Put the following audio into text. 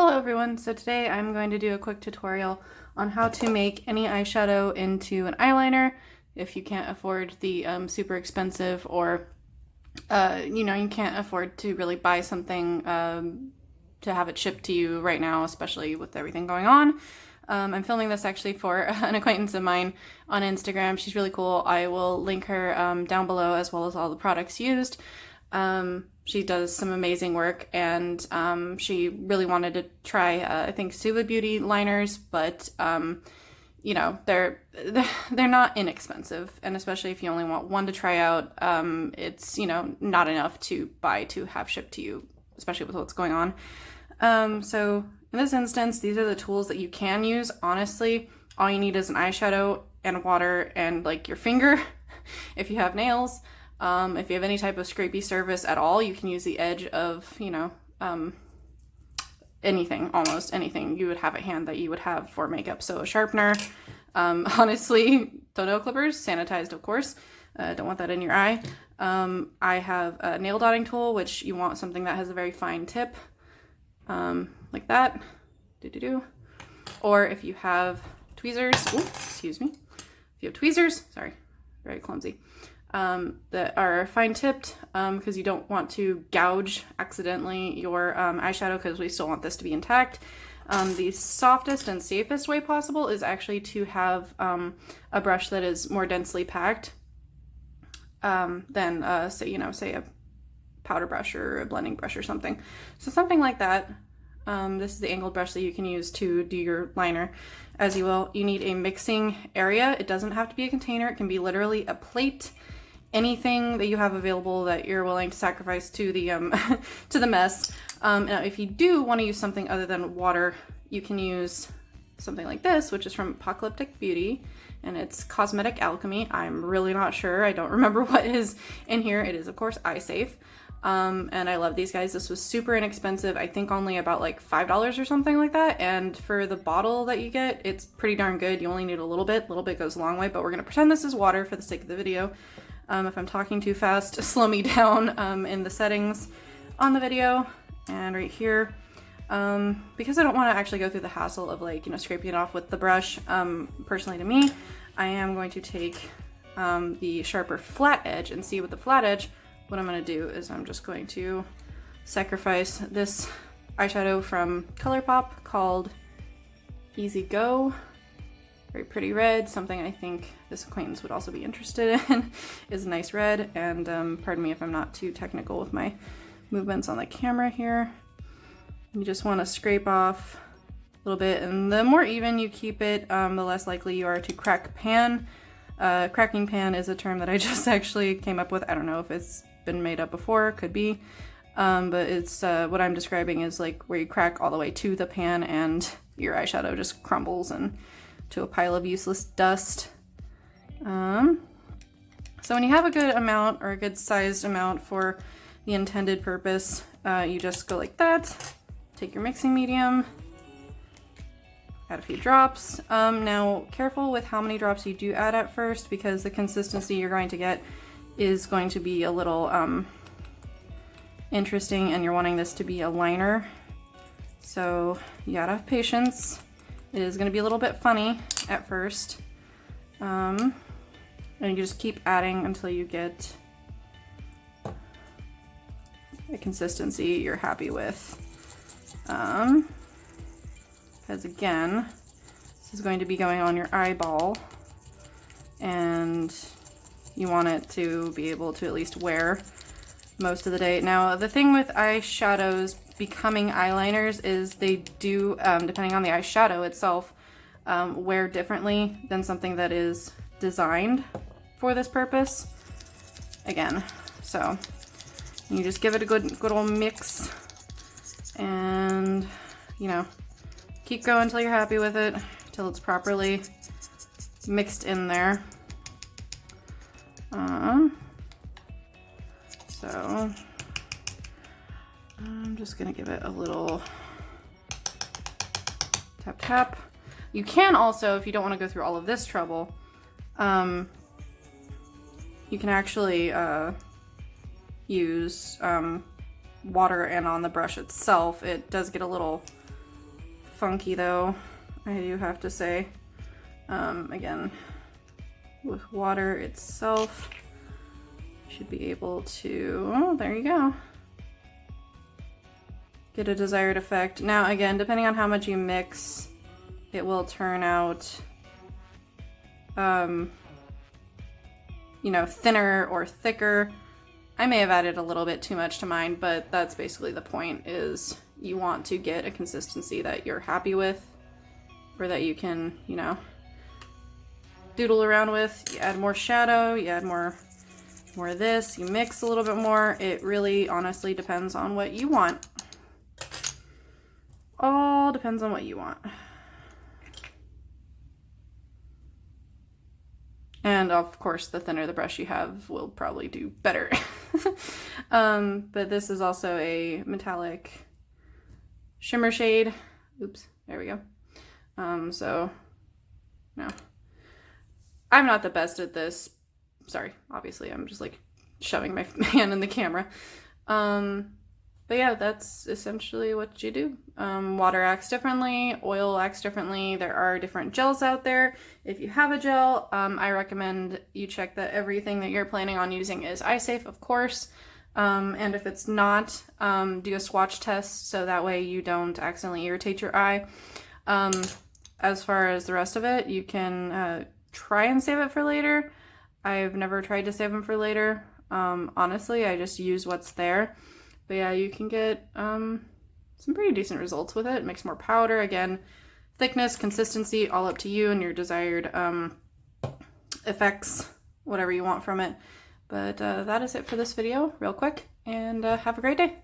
Hello everyone, so today I'm going to do a quick tutorial on how to make any eyeshadow into an eyeliner if you can't afford the super expensive or you can't afford to really buy something to have it shipped to you right now, especially with everything going on. I'm filming this actually for an acquaintance of mine on Instagram. She's really cool. I will link her down below as well as all the products used. She does some amazing work, and she really wanted to try, I think, Suva Beauty liners, but they're not inexpensive, and especially if you only want one to try out, it's not enough to buy to have shipped to you, especially with what's going on. So in this instance, these are the tools that you can use. Honestly, all you need is an eyeshadow and water and like your finger if you have nails. If you have any type of scrapey surface at all, you can use the edge of, anything, almost anything you would have at hand that you would have for makeup. So a sharpener, honestly, toenail clippers, sanitized, of course. Don't want that in your eye. I have a nail dotting tool, which you want something that has a very fine tip, like that. Or if you have tweezers, excuse me. If you have tweezers, sorry, very clumsy. That are fine tipped because you don't want to gouge accidentally your eyeshadow, because we still want this to be intact. The softest and safest way possible is actually to have a brush that is more densely packed than say a powder brush or a blending brush or something. So something like that. This is the angled brush that you can use to do your liner as you will. You need a mixing area. It doesn't have to be a container. It can be literally a plate. Anything that you have available that you're willing to sacrifice to the to the mess. Now, if you do want to use something other than water, you can use something like this, which is from Apocalyptic Beauty, and it's Cosmetic Alchemy. I'm really not sure. I don't remember what is in here. It is, of course, eye safe. And I love these guys. This was super inexpensive. I think only about like $5 or something like that. And for the bottle that you get, it's pretty darn good. You only need a little bit. A little bit goes a long way, but we're going to pretend this is water for the sake of the video. If I'm talking too fast, slow me down in the settings on the video and right here. Because I don't want to actually go through the hassle of scraping it off with the brush, personally to me, I am going to take the sharper flat edge and see with the flat edge. What I'm going to do is I'm just going to sacrifice this eyeshadow from Colourpop called Easy Go. Very pretty red, something I think this acquaintance would also be interested in is a nice red. And pardon me if I'm not too technical with my movements on the camera here. You just want to scrape off a little bit, and the more even you keep it, the less likely you are to crack pan. Cracking pan is a term that I just actually came up with. I don't know if it's been made up before, could be. But it's what I'm describing is like where you crack all the way to the pan and your eyeshadow just crumbles and to a pile of useless dust. So when you have a good amount or a good sized amount for the intended purpose, you just go like that, take your mixing medium, add a few drops. Now careful with how many drops you do add at first, because the consistency you're going to get is going to be a little interesting, and you're wanting this to be a liner. So you gotta have patience. It is going to be a little bit funny at first, and you just keep adding until you get a consistency you're happy with. Because again, this is going to be going on your eyeball, and you want it to be able to at least wear most of the day. Now, the thing with eyeshadows becoming eyeliners is they do, depending on the eyeshadow itself, wear differently than something that is designed for this purpose. Again, so you just give it a good old mix, and keep going until you're happy with it, till it's properly mixed in there. So I'm just gonna give it a little tap tap. You can also, if you don't want to go through all of this trouble, you can actually use water, and on the brush itself it does get a little funky though, I do have to say. Again, with water itself, you should be able to, oh, there you go, get a desired effect. Now again, depending on how much you mix, it will turn out, you know, thinner or thicker. I may have added a little bit too much to mine, but that's basically the point, is you want to get a consistency that you're happy with, or that you can, you know, doodle around with. You add more shadow, you add more of this, you mix a little bit more. It really honestly depends on what you want. All depends on what you want. And of course, the thinner the brush you have will probably do better. But this is also a metallic shimmer shade. Oops, there we go. So, no. I'm not the best at this. Sorry, obviously, I'm just like shoving my hand in the camera. But yeah, that's essentially what you do. Water acts differently, oil acts differently. There are different gels out there. If you have a gel, I recommend you check that everything that you're planning on using is eye safe, of course. And if it's not, do a swatch test so that way you don't accidentally irritate your eye. As far as the rest of it, you can try and save it for later. I've never tried to save them for later. Honestly, I just use what's there. But yeah, you can get some pretty decent results with it. It makes more powder. Again, thickness, consistency, all up to you and your desired effects, whatever you want from it. But that is it for this video, real quick, and have a great day.